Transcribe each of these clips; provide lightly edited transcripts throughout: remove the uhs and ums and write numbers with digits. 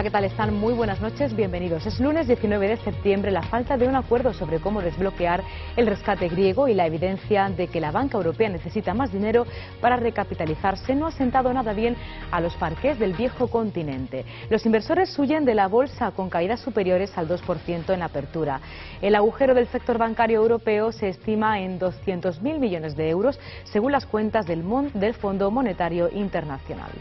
¿qué tal están? Muy buenas noches, bienvenidos. Es lunes 19 de septiembre. La falta de un acuerdo sobre cómo desbloquear el rescate griego y la evidencia de que la banca europea necesita más dinero para recapitalizarse no ha sentado nada bien a los parqués del viejo continente. Los inversores huyen de la bolsa con caídas superiores al 2% en apertura. El agujero del sector bancario europeo se estima en 200.000 millones de euros, según las cuentas del Fondo Monetario Internacional.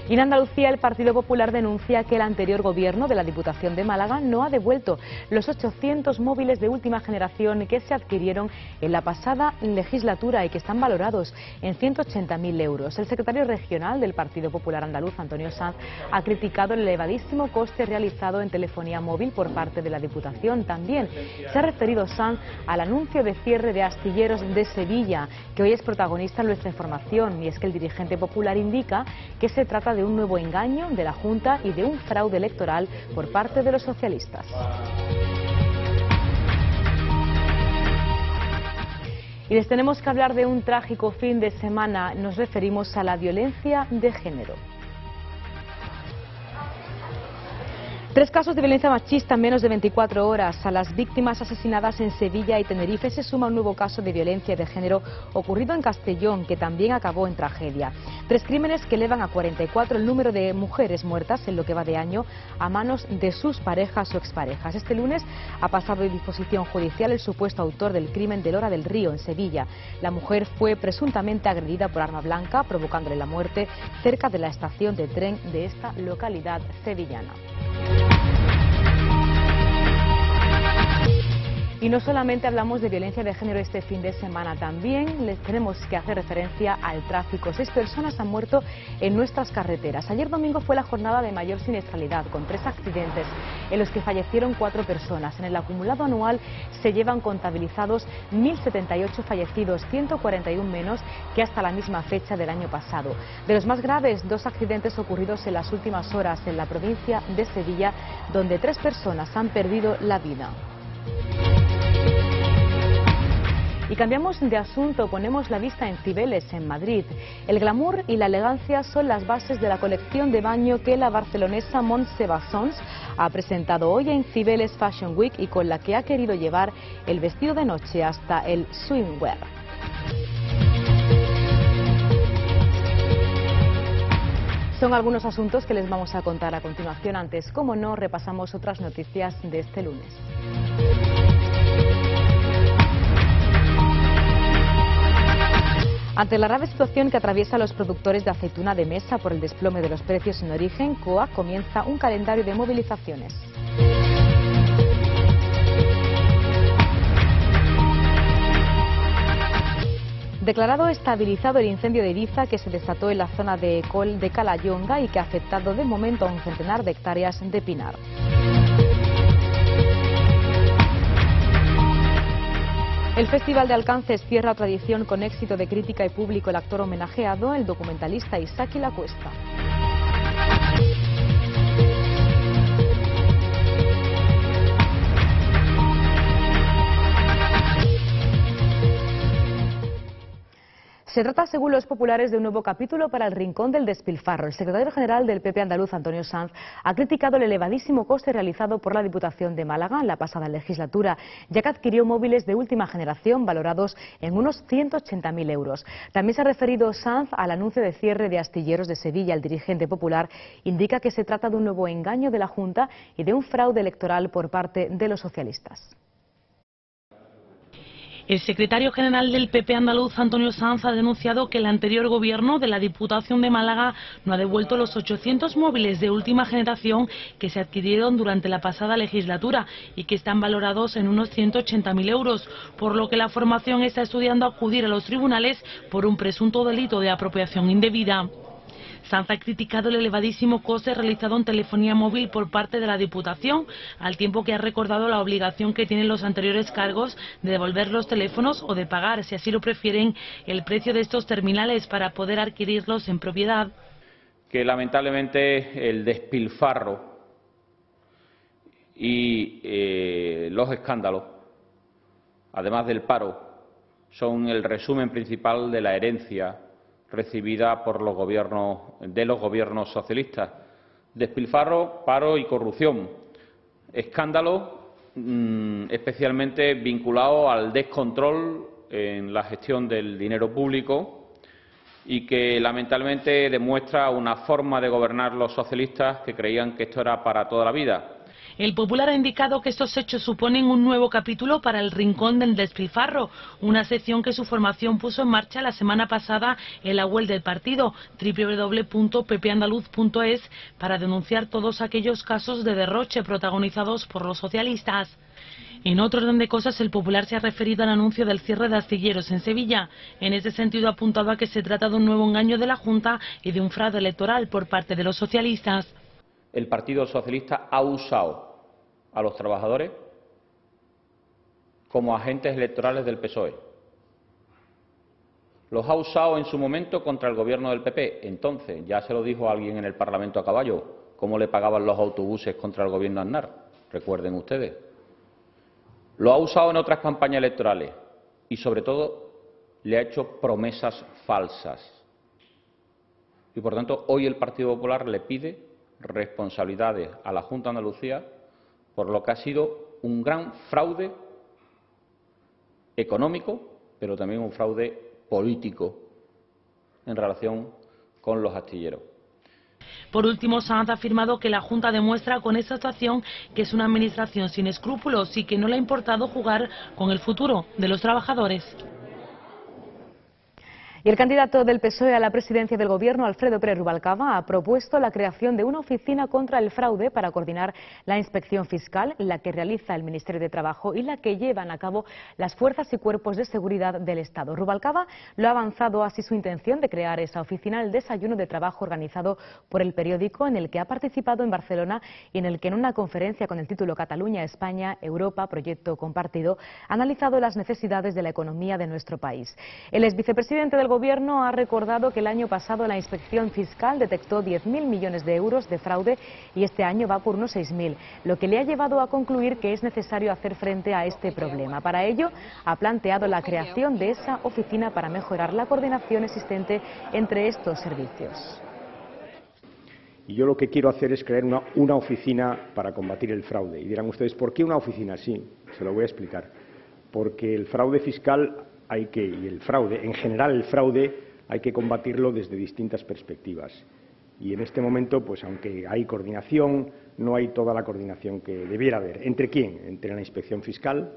Y en Andalucía, el Partido Popular denuncia que el anterior gobierno de la Diputación de Málaga no ha devuelto los 800 móviles de última generación que se adquirieron en la pasada legislatura y que están valorados en 180.000 euros. El secretario regional del Partido Popular andaluz, Antonio Sanz, ha criticado el elevadísimo coste realizado en telefonía móvil por parte de la Diputación. También se ha referido Sanz al anuncio de cierre de Astilleros de Sevilla, que hoy es protagonista en nuestra información, y es que el dirigente popular indica que se trata de un nuevo engaño de la Junta y de un fraude electoral por parte de los socialistas. Y les tenemos que hablar de un trágico fin de semana. Nos referimos a la violencia de género. 3 casos de violencia machista en menos de 24 horas. A las víctimas asesinadas en Sevilla y Tenerife se suma un nuevo caso de violencia de género ocurrido en Castellón, que también acabó en tragedia. 3 crímenes que elevan a 44 el número de mujeres muertas en lo que va de año a manos de sus parejas o exparejas. Este lunes ha pasado de disposición judicial el supuesto autor del crimen de Lora del Río, en Sevilla. La mujer fue presuntamente agredida por arma blanca, provocándole la muerte cerca de la estación de tren de esta localidad sevillana. Y no solamente hablamos de violencia de género este fin de semana, también les tenemos que hacer referencia al tráfico. 6 personas han muerto en nuestras carreteras. Ayer domingo fue la jornada de mayor siniestralidad, con 3 accidentes en los que fallecieron 4 personas. En el acumulado anual se llevan contabilizados 1.078 fallecidos, 141 menos que hasta la misma fecha del año pasado. De los más graves, 2 accidentes ocurridos en las últimas horas en la provincia de Sevilla, donde 3 personas han perdido la vida. Y cambiamos de asunto, ponemos la vista en Cibeles, en Madrid. El glamour y la elegancia son las bases de la colección de baño que la barcelonesa Montse Bassons ha presentado hoy en Cibeles Fashion Week y con la que ha querido llevar el vestido de noche hasta el swimwear. Son algunos asuntos que les vamos a contar a continuación. Antes, como no, repasamos otras noticias de este lunes. Ante la grave situación que atraviesa los productores de aceituna de mesa por el desplome de los precios en origen, COA comienza un calendario de movilizaciones. Declarado estabilizado el incendio de Ibiza que se desató en la zona de Calayonga y que ha afectado de momento a un centenar de hectáreas de pinar. El Festival de Alcances cierra tradición con éxito de crítica y público. El actor homenajeado, el documentalista Isaki Lacuesta. Se trata, según los populares, de un nuevo capítulo para el rincón del despilfarro. El secretario general del PP andaluz, Antonio Sanz, ha criticado el elevadísimo coste realizado por la Diputación de Málaga en la pasada legislatura, ya que adquirió móviles de última generación valorados en unos 180.000 euros. También se ha referido Sanz al anuncio de cierre de Astilleros de Sevilla. El dirigente popular indica que se trata de un nuevo engaño de la Junta y de un fraude electoral por parte de los socialistas. El secretario general del PP andaluz, Antonio Sanz, ha denunciado que el anterior gobierno de la Diputación de Málaga no ha devuelto los 800 móviles de última generación que se adquirieron durante la pasada legislatura y que están valorados en unos 180.000 euros, por lo que la formación está estudiando acudir a los tribunales por un presunto delito de apropiación indebida. Sanz ha criticado el elevadísimo coste realizado en telefonía móvil por parte de la Diputación, al tiempo que ha recordado la obligación que tienen los anteriores cargos de devolver los teléfonos o de pagar, si así lo prefieren, el precio de estos terminales para poder adquirirlos en propiedad. Que lamentablemente el despilfarro y los escándalos, además del paro, son el resumen principal de la herencia recibida por los gobiernos socialistas. Despilfarro, paro y corrupción. Escándalo especialmente vinculado al descontrol en la gestión del dinero público y que lamentablemente demuestra una forma de gobernar los socialistas que creían que esto era para toda la vida. El Popular ha indicado que estos hechos suponen un nuevo capítulo para el Rincón del Despilfarro, una sección que su formación puso en marcha la semana pasada en la web del partido, www.ppandaluz.es, para denunciar todos aquellos casos de derroche protagonizados por los socialistas. En otro orden de cosas, el Popular se ha referido al anuncio del cierre de astilleros en Sevilla. En ese sentido, ha apuntado a que se trata de un nuevo engaño de la Junta y de un fraude electoral por parte de los socialistas. El Partido Socialista ha usado a los trabajadores como agentes electorales del PSOE. Los ha usado en su momento contra el gobierno del PP. Entonces, ya se lo dijo alguien en el Parlamento a caballo, cómo le pagaban los autobuses contra el gobierno Aznar. Recuerden ustedes. Lo ha usado en otras campañas electorales y, sobre todo, le ha hecho promesas falsas. Y, por tanto, hoy el Partido Popular le pide responsabilidades a la Junta de Andalucía por lo que ha sido un gran fraude económico, pero también un fraude político en relación con los astilleros. Por último, Sanz ha afirmado que la Junta demuestra con esta actuación que es una administración sin escrúpulos y que no le ha importado jugar con el futuro de los trabajadores. Y el candidato del PSOE a la presidencia del Gobierno, Alfredo Pérez Rubalcaba, ha propuesto la creación de una oficina contra el fraude para coordinar la inspección fiscal, la que realiza el Ministerio de Trabajo y la que llevan a cabo las fuerzas y cuerpos de seguridad del Estado. Rubalcaba lo ha avanzado así su intención de crear esa oficina en el desayuno de trabajo organizado por El Periódico, en el que ha participado en Barcelona y en el que en una conferencia con el título Cataluña, España, Europa, proyecto compartido, ha analizado las necesidades de la economía de nuestro país. El exvicepresidente del Gobierno ha recordado que el año pasado la inspección fiscal detectó 10.000 millones de euros de fraude y este año va por unos 6.000, lo que le ha llevado a concluir que es necesario hacer frente a este problema. Para ello, ha planteado la creación de esa oficina para mejorar la coordinación existente entre estos servicios. Y yo lo que quiero hacer es crear una oficina para combatir el fraude. Y dirán ustedes, ¿por qué una oficina? Sí, se lo voy a explicar. Porque el fraude fiscal y el fraude, en general el fraude, hay que combatirlo desde distintas perspectivas. Y en este momento, pues aunque hay coordinación, no hay toda la coordinación que debiera haber. ¿Entre quién? Entre la inspección fiscal,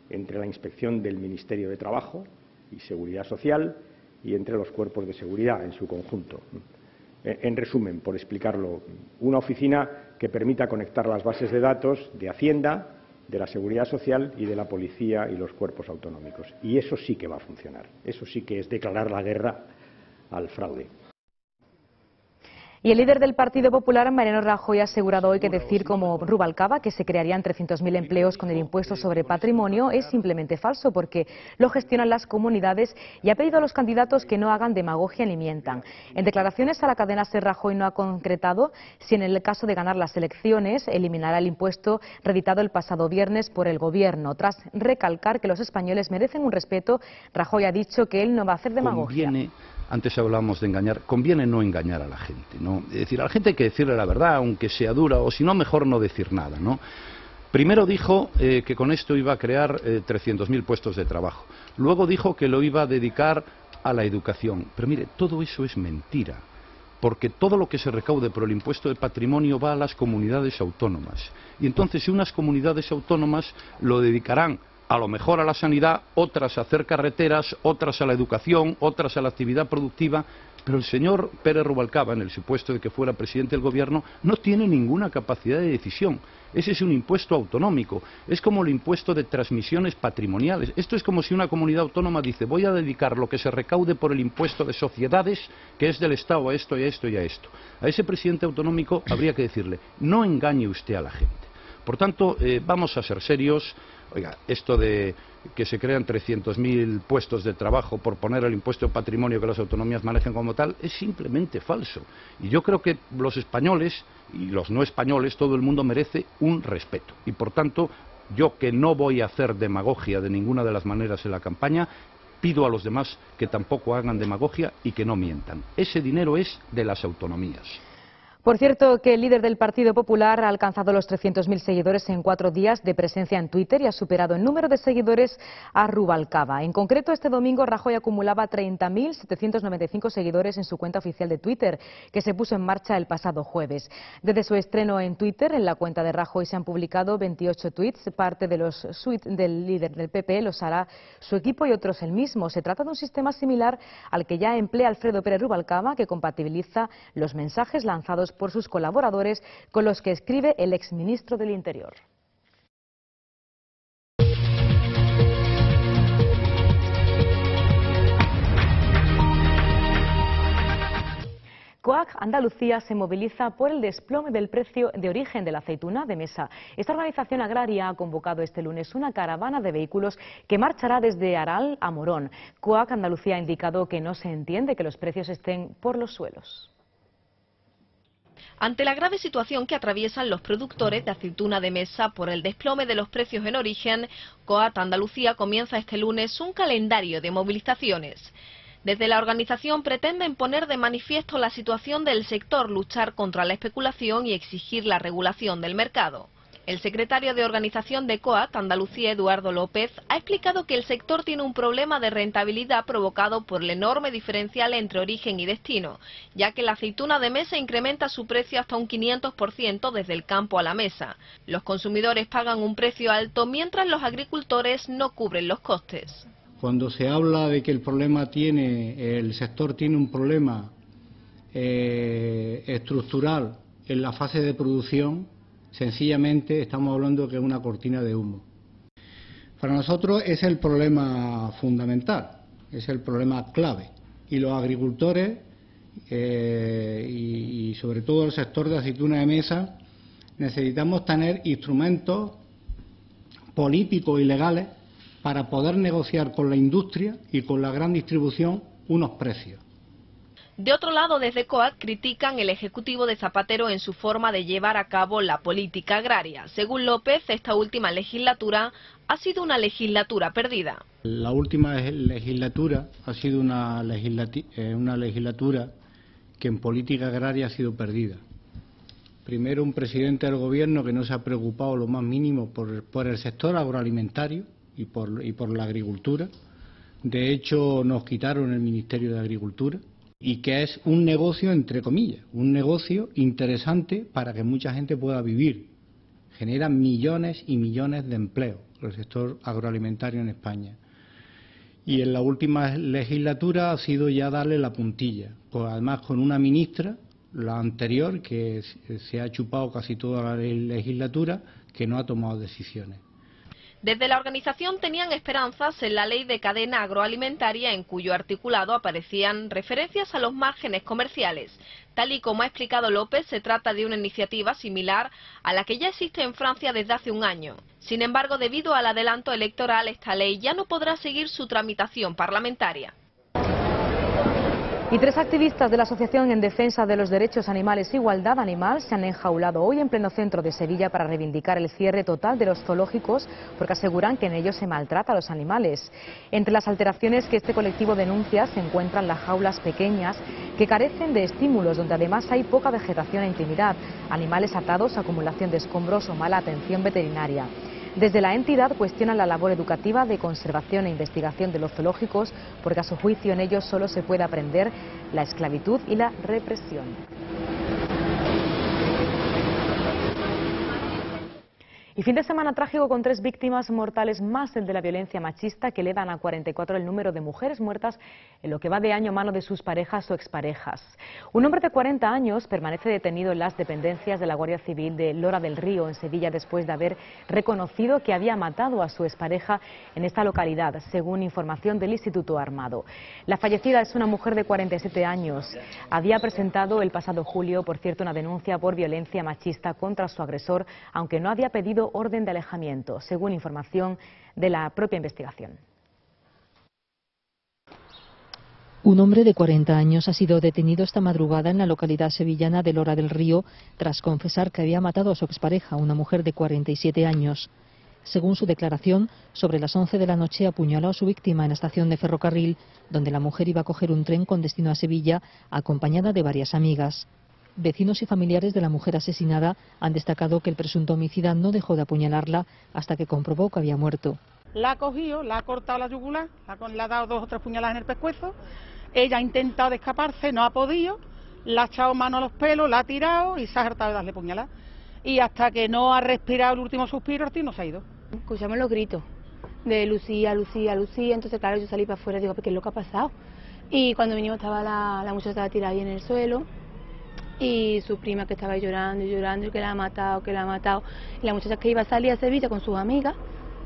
entre la inspección del Ministerio de Trabajo y Seguridad Social y entre los cuerpos de seguridad en su conjunto. En resumen, por explicarlo, una oficina que permita conectar las bases de datos de Hacienda, de la Seguridad Social y de la Policía y los cuerpos autonómicos. Y eso sí que va a funcionar. Eso sí que es declarar la guerra al fraude. Y el líder del Partido Popular, Mariano Rajoy, ha asegurado hoy que decir como Rubalcaba que se crearían 300.000 empleos con el impuesto sobre patrimonio es simplemente falso porque lo gestionan las comunidades y ha pedido a los candidatos que no hagan demagogia ni mientan. En declaraciones a la cadena SER, Rajoy no ha concretado si en el caso de ganar las elecciones eliminará el impuesto reeditado el pasado viernes por el Gobierno. Tras recalcar que los españoles merecen un respeto, Rajoy ha dicho que él no va a hacer demagogia. Antes hablábamos de engañar, conviene no engañar a la gente, ¿no? Es decir, a la gente hay que decirle la verdad, aunque sea dura, o si no, mejor no decir nada, ¿no? Primero dijo que con esto iba a crear 300.000 puestos de trabajo. Luego dijo que lo iba a dedicar a la educación. Pero mire, todo eso es mentira, porque todo lo que se recaude por el impuesto de patrimonio va a las comunidades autónomas. Y entonces, si unas comunidades autónomas lo dedicarán a lo mejor a la sanidad, otras a hacer carreteras, otras a la educación, otras a la actividad productiva, pero el señor Pérez Rubalcaba, en el supuesto de que fuera presidente del Gobierno, no tiene ninguna capacidad de decisión. Ese es un impuesto autonómico, es como el impuesto de transmisiones patrimoniales. Esto es como si una comunidad autónoma dice, voy a dedicar lo que se recaude por el impuesto de sociedades, que es del Estado, a esto y a esto y a esto. A ese presidente autonómico habría que decirle, no engañe usted a la gente. Por tanto, vamos a ser serios. Oiga, esto de que se crean 300.000 puestos de trabajo por poner el impuesto de patrimonio que las autonomías manejen como tal es simplemente falso. Y yo creo que los españoles y los no españoles, todo el mundo merece un respeto. Y por tanto, yo que no voy a hacer demagogia de ninguna de las maneras en la campaña, pido a los demás que tampoco hagan demagogia y que no mientan. Ese dinero es de las autonomías. Por cierto, que el líder del Partido Popular ha alcanzado los 300.000 seguidores en 4 días de presencia en Twitter y ha superado en número de seguidores a Rubalcaba. En concreto, este domingo Rajoy acumulaba 30.795 seguidores en su cuenta oficial de Twitter, que se puso en marcha el pasado jueves. Desde su estreno en Twitter, en la cuenta de Rajoy se han publicado 28 tweets. Parte de los tweets del líder del PP los hará su equipo y otros él mismo. Se trata de un sistema similar al que ya emplea Alfredo Pérez Rubalcaba, que compatibiliza los mensajes lanzados por sus colaboradores con los que escribe el exministro del Interior. COAG Andalucía se moviliza por el desplome del precio de origen de la aceituna de mesa. Esta organización agraria ha convocado este lunes una caravana de vehículos que marchará desde Aral a Morón. COAG Andalucía ha indicado que no se entiende que los precios estén por los suelos. Ante la grave situación que atraviesan los productores de aceituna de mesa por el desplome de los precios en origen, COAG Andalucía comienza este lunes un calendario de movilizaciones. Desde la organización pretenden poner de manifiesto la situación del sector, luchar contra la especulación y exigir la regulación del mercado. El secretario de organización de COAG Andalucía, Eduardo López, ha explicado que el sector tiene un problema de rentabilidad provocado por el enorme diferencial entre origen y destino, ya que la aceituna de mesa incrementa su precio hasta un 500% desde el campo a la mesa. Los consumidores pagan un precio alto mientras los agricultores no cubren los costes. Cuando se habla de que el sector tiene un problema estructural en la fase de producción, sencillamente estamos hablando que es una cortina de humo. Para nosotros es el problema fundamental, es el problema clave. Y los agricultores y sobre todo el sector de aceituna de mesa necesitamos tener instrumentos políticos y legales para poder negociar con la industria y con la gran distribución unos precios. De otro lado, desde COAG critican el Ejecutivo de Zapatero en su forma de llevar a cabo la política agraria. Según López, esta última legislatura ha sido una legislatura perdida. La última legislatura ha sido una legislatura que en política agraria ha sido perdida. Primero, un presidente del Gobierno que no se ha preocupado lo más mínimo por el sector agroalimentario y por la agricultura. De hecho, nos quitaron el Ministerio de Agricultura. Y que es un negocio, entre comillas, un negocio interesante para que mucha gente pueda vivir. Genera millones y millones de empleos el sector agroalimentario en España. Y en la última legislatura ha sido ya darle la puntilla, pues además con una ministra, la anterior, que se ha chupado casi toda la legislatura, que no ha tomado decisiones. Desde la organización tenían esperanzas en la ley de cadena agroalimentaria, en cuyo articulado aparecían referencias a los márgenes comerciales. Tal y como ha explicado López, se trata de una iniciativa similar a la que ya existe en Francia desde hace un año. Sin embargo, debido al adelanto electoral, esta ley ya no podrá seguir su tramitación parlamentaria. Y 3 activistas de la Asociación en Defensa de los Derechos Animales Igualdad Animal se han enjaulado hoy en pleno centro de Sevilla para reivindicar el cierre total de los zoológicos, porque aseguran que en ellos se maltrata a los animales. Entre las alteraciones que este colectivo denuncia se encuentran las jaulas pequeñas que carecen de estímulos, donde además hay poca vegetación e intimidad, animales atados, acumulación de escombros o mala atención veterinaria. Desde la entidad cuestionan la labor educativa de conservación e investigación de los zoológicos, porque a su juicio en ellos solo se puede aprender la esclavitud y la represión. Y fin de semana trágico con 3 víctimas mortales más de la violencia machista, que elevan a 44 el número de mujeres muertas en lo que va de año a mano de sus parejas o exparejas. Un hombre de 40 años permanece detenido en las dependencias de la Guardia Civil de Lora del Río, en Sevilla, después de haber reconocido que había matado a su expareja en esta localidad, según información del Instituto Armado. La fallecida es una mujer de 47 años. Había presentado el pasado julio, por cierto, una denuncia por violencia machista contra su agresor, aunque no había pedido orden de alejamiento, según información de la propia investigación. Un hombre de 40 años ha sido detenido esta madrugada en la localidad sevillana de Lora del Río tras confesar que había matado a su expareja, una mujer de 47 años. Según su declaración, sobre las 11 de la noche apuñaló a su víctima en la estación de ferrocarril, donde la mujer iba a coger un tren con destino a Sevilla, acompañada de varias amigas. Vecinos y familiares de la mujer asesinada han destacado que el presunto homicida no dejó de apuñalarla hasta que comprobó que había muerto. La ha cogido, la ha cortado la yugular, le ha dado 2 o 3 puñaladas en el pescuezo. Ella ha intentado escaparse, no ha podido, le ha echado mano a los pelos, la ha tirado y se ha hartado de darle puñaladas. Y hasta que no ha respirado el último suspiro, el tío no se ha ido. Escuchamos los gritos de Lucía, Lucía, Lucía. Entonces, claro, yo salí para afuera y digo, ¿qué es lo que ha pasado? Y cuando vinimos estaba la muchacha estaba tirada ahí en el suelo. Y su prima que estaba llorando y llorando y que la ha matado, que la ha matado. Y la muchacha que iba a salir a Sevilla con sus amigas,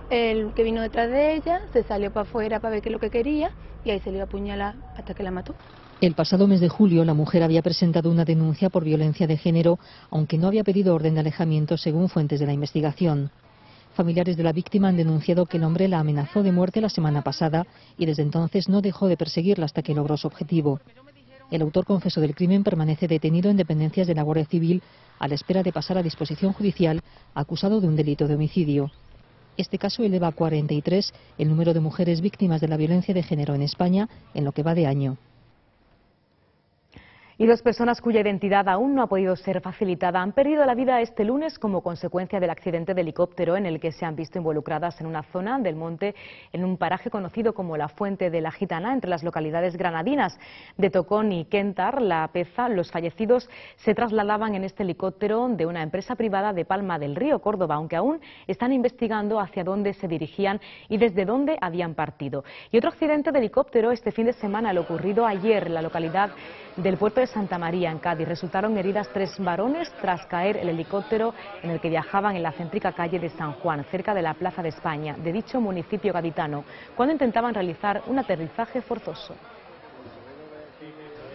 el que vino detrás de ella, se salió para afuera para ver qué es lo que quería y ahí se le iba a apuñalar hasta que la mató. El pasado mes de julio, la mujer había presentado una denuncia por violencia de género, aunque no había pedido orden de alejamiento según fuentes de la investigación. Familiares de la víctima han denunciado que el hombre la amenazó de muerte la semana pasada y desde entonces no dejó de perseguirla hasta que logró su objetivo. El autor confeso del crimen permanece detenido en dependencias de la Guardia Civil a la espera de pasar a disposición judicial acusado de un delito de homicidio. Este caso eleva a 43 el número de mujeres víctimas de la violencia de género en España en lo que va de año. Y 2 personas cuya identidad aún no ha podido ser facilitada han perdido la vida este lunes como consecuencia del accidente de helicóptero en el que se han visto involucradas en una zona del monte en un paraje conocido como la Fuente de la Gitana entre las localidades granadinas de Tocón y Quentar, La Peza. Los fallecidos se trasladaban en este helicóptero de una empresa privada de Palma del Río, Córdoba, aunque aún están investigando hacia dónde se dirigían y desde dónde habían partido. Y otro accidente de helicóptero este fin de semana, lo ocurrido ayer en la localidad del puerto de Santa María, en Cádiz. Resultaron heridas 3 varones tras caer el helicóptero en el que viajaban en la céntrica calle de San Juan, cerca de la Plaza de España, de dicho municipio gaditano, cuando intentaban realizar un aterrizaje forzoso.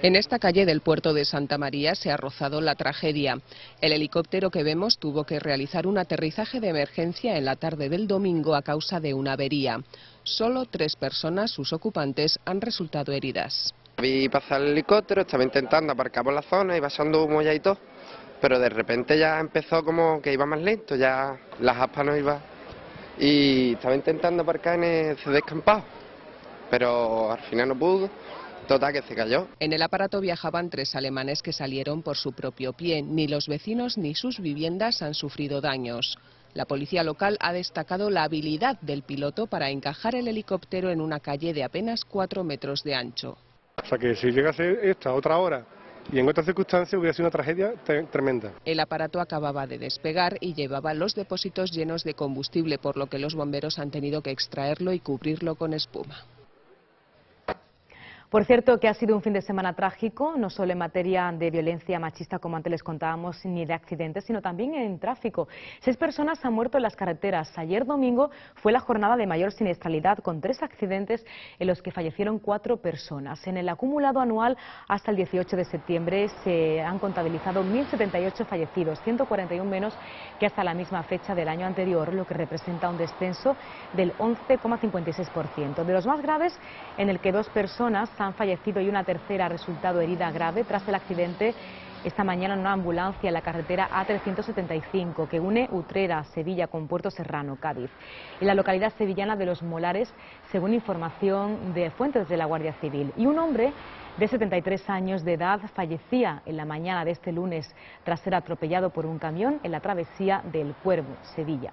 En esta calle del puerto de Santa María se ha rozado la tragedia. El helicóptero que vemos tuvo que realizar un aterrizaje de emergencia en la tarde del domingo a causa de una avería. Solo 3 personas, sus ocupantes, han resultado heridas. Vi pasar el helicóptero, estaba intentando aparcar por la zona, iba echando humo ya y todo, pero de repente ya empezó como que iba más lento, ya las aspas no iba, y estaba intentando aparcar en ese descampado, pero al final no pudo, total que se cayó. En el aparato viajaban 3 alemanes que salieron por su propio pie, ni los vecinos ni sus viviendas han sufrido daños. La policía local ha destacado la habilidad del piloto para encajar el helicóptero en una calle de apenas 4 metros de ancho. O sea que si llegase esta otra hora y en otras circunstancias hubiera sido una tragedia tremenda. El aparato acababa de despegar y llevaba los depósitos llenos de combustible, por lo que los bomberos han tenido que extraerlo y cubrirlo con espuma. Por cierto, que ha sido un fin de semana trágico, no solo en materia de violencia machista, como antes les contábamos, ni de accidentes, sino también en tráfico. 6 personas han muerto en las carreteras. Ayer domingo fue la jornada de mayor siniestralidad, con 3 accidentes en los que fallecieron 4 personas. En el acumulado anual hasta el 18 de septiembre se han contabilizado 1.078 fallecidos, 141 menos que hasta la misma fecha del año anterior, lo que representa un descenso del 11,56%. De los más graves, en el que 2 personas han fallecido y una tercera ha resultado herida grave tras el accidente esta mañana en una ambulancia en la carretera A375 que une Utrera, Sevilla con Puerto Serrano, Cádiz. En la localidad sevillana de Los Molares, según información de fuentes de la Guardia Civil. Y un hombre de 73 años de edad fallecía en la mañana de este lunes tras ser atropellado por un camión en la travesía del Cuervo, Sevilla.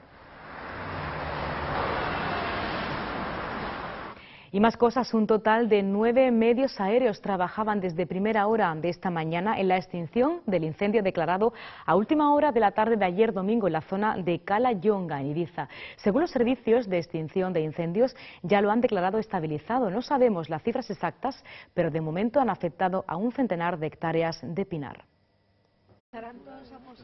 Y más cosas, un total de 9 medios aéreos trabajaban desde primera hora de esta mañana en la extinción del incendio declarado a última hora de la tarde de ayer domingo en la zona de Cala Yonga, en Ibiza. Según los servicios de extinción de incendios, ya lo han declarado estabilizado. No sabemos las cifras exactas, pero de momento han afectado a un centenar de hectáreas de pinar.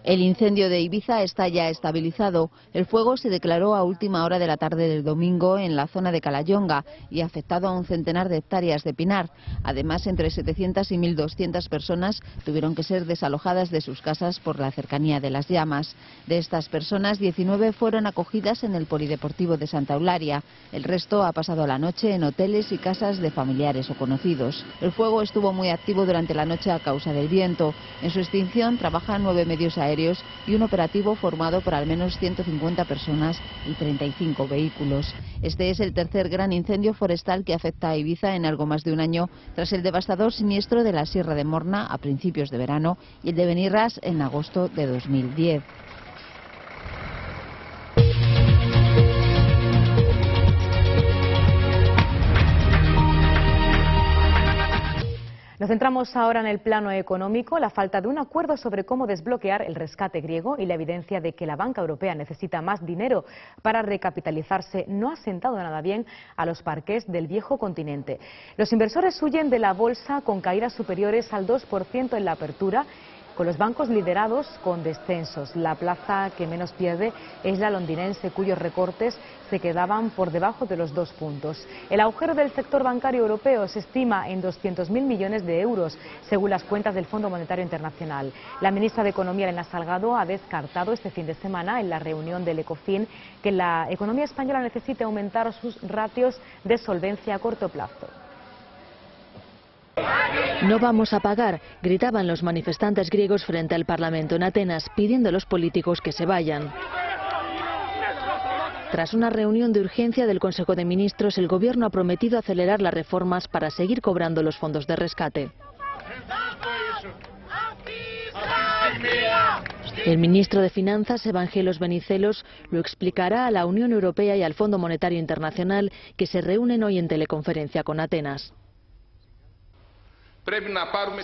El incendio de Ibiza está ya estabilizado. El fuego se declaró a última hora de la tarde del domingo en la zona de Cala Yonga y ha afectado a un centenar de hectáreas de pinar. Además, entre 700 y 1.200 personas tuvieron que ser desalojadas de sus casas por la cercanía de las llamas. De estas personas, 19 fueron acogidas en el Polideportivo de Santa Eulalia. El resto ha pasado la noche en hoteles y casas de familiares o conocidos. El fuego estuvo muy activo durante la noche a causa del viento. En su extinción trabajaron trabajan 9 medios aéreos y un operativo formado por al menos 150 personas y 35 vehículos. Este es el tercer gran incendio forestal que afecta a Ibiza en algo más de un año, tras el devastador siniestro de la Sierra de Morna a principios de verano y el de Benirras en agosto de 2010. Nos centramos ahora en el plano económico. La falta de un acuerdo sobre cómo desbloquear el rescate griego y la evidencia de que la banca europea necesita más dinero para recapitalizarse no ha sentado nada bien a los parqués del viejo continente. Los inversores huyen de la bolsa con caídas superiores al 2% en la apertura, con los bancos liderados con descensos. La plaza que menos pierde es la londinense, cuyos recortes se quedaban por debajo de los 2 puntos. El agujero del sector bancario europeo se estima en 200.000 millones de euros, según las cuentas del Fondo Monetario Internacional. La ministra de Economía, Elena Salgado, ha descartado este fin de semana en la reunión del Ecofin que la economía española necesite aumentar sus ratios de solvencia a corto plazo. No vamos a pagar, gritaban los manifestantes griegos frente al Parlamento en Atenas, pidiendo a los políticos que se vayan. Tras una reunión de urgencia del Consejo de Ministros, el Gobierno ha prometido acelerar las reformas para seguir cobrando los fondos de rescate. El ministro de Finanzas, Evangelos Venizelos, lo explicará a la Unión Europea y al Fondo Monetario Internacional, que se reúnen hoy en teleconferencia con Atenas.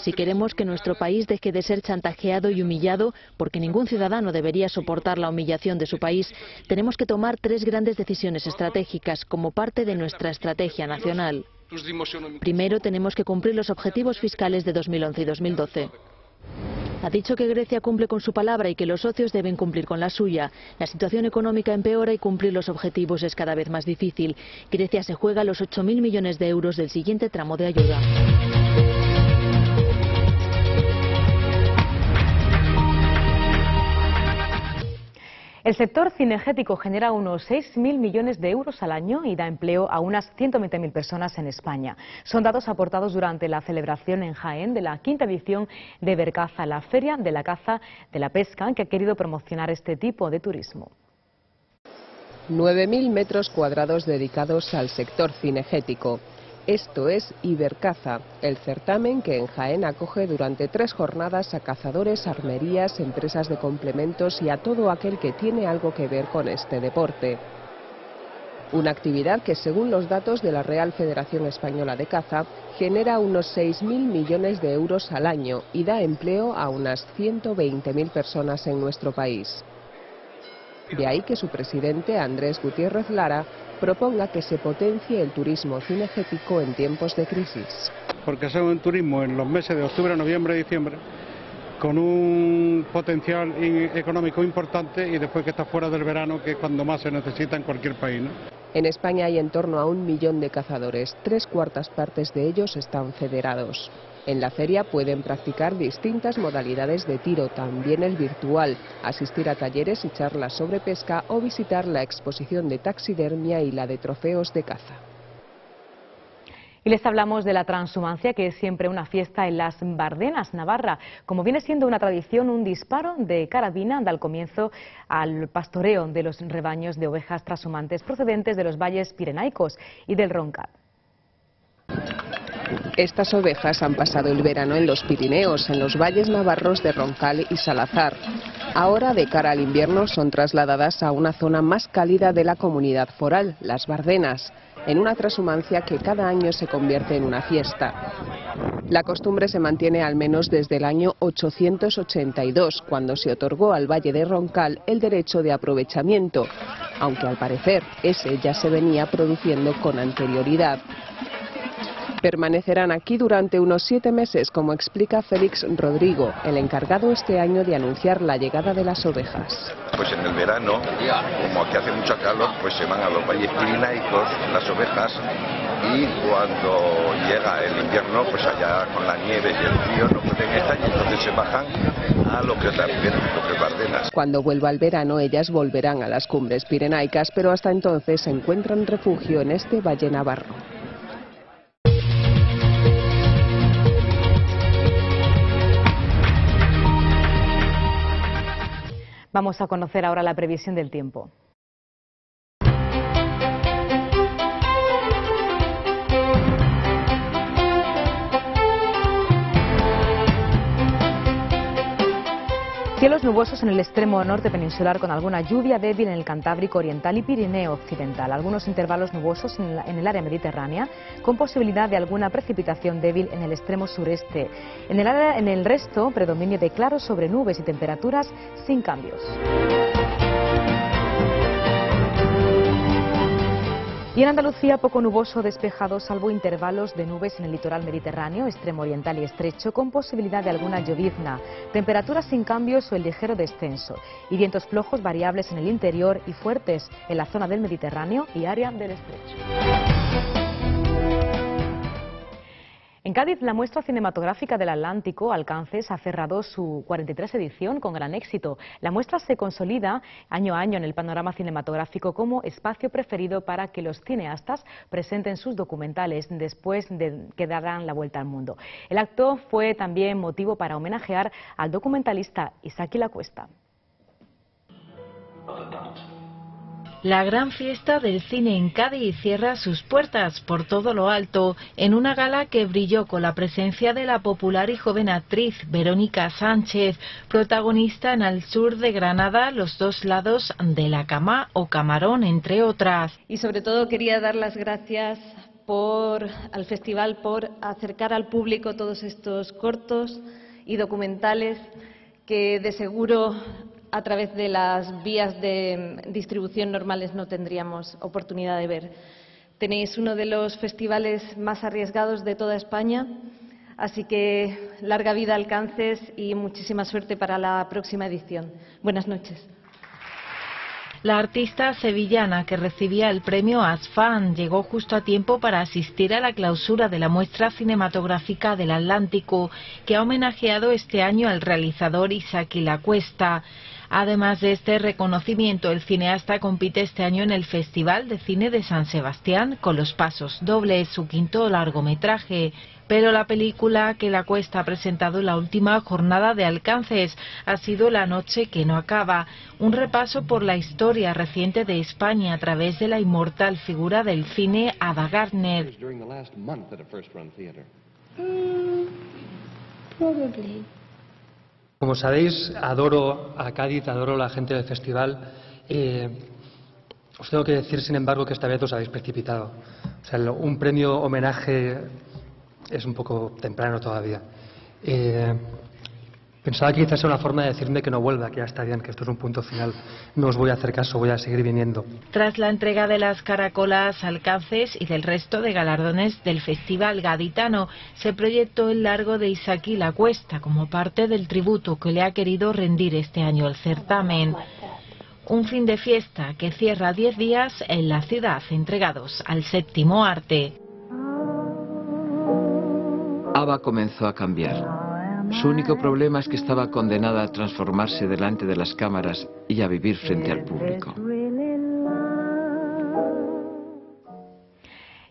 Si queremos que nuestro país deje de ser chantajeado y humillado, porque ningún ciudadano debería soportar la humillación de su país, tenemos que tomar 3 grandes decisiones estratégicas como parte de nuestra estrategia nacional. Primero, tenemos que cumplir los objetivos fiscales de 2011 y 2012. Ha dicho que Grecia cumple con su palabra y que los socios deben cumplir con la suya. La situación económica empeora y cumplir los objetivos es cada vez más difícil. Grecia se juega los 8.000 millones de euros del siguiente tramo de ayuda. El sector cinegético genera unos 6.000 millones de euros al año y da empleo a unas 120.000 personas en España. Son datos aportados durante la celebración en Jaén de la 5ª edición de Bercaza, la Feria de la Caza de la Pesca, que ha querido promocionar este tipo de turismo. 9.000 metros cuadrados dedicados al sector cinegético. Esto es Ibercaza, el certamen que en Jaén acoge durante 3 jornadas a cazadores, armerías, empresas de complementos y a todo aquel que tiene algo que ver con este deporte. Una actividad que, según los datos de la Real Federación Española de Caza, genera unos 6.000 millones de euros al año y da empleo a unas 120.000 personas en nuestro país. De ahí que su presidente, Andrés Gutiérrez Lara, proponga que se potencie el turismo cinegético en tiempos de crisis. Porque es un turismo en los meses de octubre, noviembre y diciembre, con un potencial económico importante, y después que está fuera del verano, que es cuando más se necesita en cualquier país, ¿no? En España hay en torno a 1 millón de cazadores, 3/4 partes de ellos están federados. En la feria pueden practicar distintas modalidades de tiro, también el virtual, asistir a talleres y charlas sobre pesca o visitar la exposición de taxidermia y la de trofeos de caza. Y les hablamos de la transhumancia, que es siempre una fiesta en las Bardenas, Navarra. Como viene siendo una tradición, un disparo de carabina da el comienzo al pastoreo de los rebaños de ovejas transhumantes procedentes de los valles pirenaicos y del Roncal. Estas ovejas han pasado el verano en los Pirineos, en los valles navarros de Roncal y Salazar. Ahora, de cara al invierno, son trasladadas a una zona más cálida de la comunidad foral, las Bardenas, en una transhumancia que cada año se convierte en una fiesta. La costumbre se mantiene al menos desde el año 882, cuando se otorgó al Valle de Roncal el derecho de aprovechamiento, aunque al parecer ese ya se venía produciendo con anterioridad. Permanecerán aquí durante unos 7 meses, como explica Félix Rodrigo, el encargado este año de anunciar la llegada de las ovejas. Pues en el verano, como aquí hace mucho calor, pues se van a los valles pirenaicos las ovejas, y cuando llega el invierno, pues allá con la nieve y el frío no pueden estar, y entonces se bajan a lo que es la ribera, lo que es Bardenas. Cuando vuelva el verano, ellas volverán a las cumbres pirenaicas, pero hasta entonces se encuentran refugio en este valle navarro. Vamos a conocer ahora la previsión del tiempo. Cielos nubosos en el extremo norte peninsular con alguna lluvia débil en el Cantábrico Oriental y Pirineo Occidental. Algunos intervalos nubosos en el área mediterránea con posibilidad de alguna precipitación débil en el extremo sureste. En el resto, predominio de claros sobre nubes y temperaturas sin cambios. Y en Andalucía poco nuboso despejado salvo intervalos de nubes en el litoral mediterráneo, extremo oriental y estrecho con posibilidad de alguna llovizna, temperaturas sin cambios o el ligero descenso y vientos flojos variables en el interior y fuertes en la zona del Mediterráneo y área del estrecho. En Cádiz, la muestra cinematográfica del Atlántico, Alcances, ha cerrado su 43 edición con gran éxito. La muestra se consolida año a año en el panorama cinematográfico como espacio preferido para que los cineastas presenten sus documentales después de que darán la vuelta al mundo. El acto fue también motivo para homenajear al documentalista Isaki Lacuesta. La gran fiesta del cine en Cádiz cierra sus puertas por todo lo alto en una gala que brilló con la presencia de la popular y joven actriz Verónica Sánchez, protagonista en Al sur de Granada, Los dos lados de la cama o Camarón, entre otras. Y sobre todo quería dar las gracias al festival por acercar al público todos estos cortos y documentales que de seguro a través de las vías de distribución normales no tendríamos oportunidad de ver. Tenéis uno de los festivales más arriesgados de toda España, así que larga vida Alcances y muchísima suerte para la próxima edición. Buenas noches. La artista sevillana que recibía el premio ASFAN llegó justo a tiempo para asistir a la clausura de la muestra cinematográfica del Atlántico, que ha homenajeado este año al realizador Isaki Lacuesta. Además de este reconocimiento, el cineasta compite este año en el Festival de Cine de San Sebastián con Los Pasos Dobles, su quinto largometraje. Pero la película que Lacuesta ha presentado en la última jornada de Alcances ha sido La noche que no acaba, un repaso por la historia reciente de España a través de la inmortal figura del cine Ada Gardner. Como sabéis, adoro a Cádiz, adoro a la gente del festival. Os tengo que decir, sin embargo, que esta vez os habéis precipitado. O sea, un premio homenaje es un poco temprano todavía. Pensaba que quizás era una forma de decirme que no vuelva, que ya está bien, que esto es un punto final. No os voy a hacer caso, voy a seguir viniendo. Tras la entrega de las caracolas Alcances y del resto de galardones del Festival Gaditano, se proyectó el largo de Isaki Lacuesta como parte del tributo que le ha querido rendir este año el certamen. Un fin de fiesta que cierra 10 días en la ciudad entregados al séptimo arte. Ava comenzó a cambiar. Su único problema es que estaba condenada a transformarse delante de las cámaras y a vivir frente al público.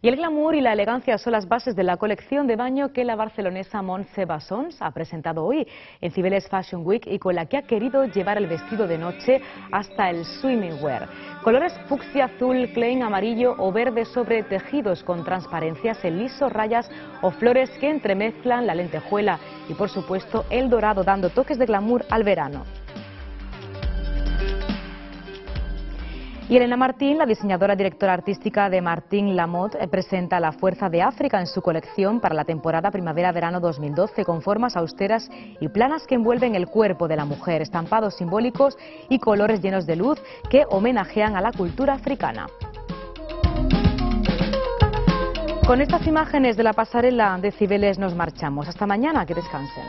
Y el glamour y la elegancia son las bases de la colección de baño que la barcelonesa Montse Bassons ha presentado hoy en Cibeles Fashion Week y con la que ha querido llevar el vestido de noche hasta el swimming wear. Colores fucsia, azul, klein, amarillo o verde sobre tejidos con transparencias en liso, rayas o flores que entremezclan la lentejuela y por supuesto el dorado, dando toques de glamour al verano. Y Elena Martín, la diseñadora directora artística de Martín Lamotte, presenta la fuerza de África en su colección para la temporada primavera-verano 2012 con formas austeras y planas que envuelven el cuerpo de la mujer, estampados simbólicos y colores llenos de luz que homenajean a la cultura africana. Con estas imágenes de la pasarela de Cibeles nos marchamos. Hasta mañana, que descansen.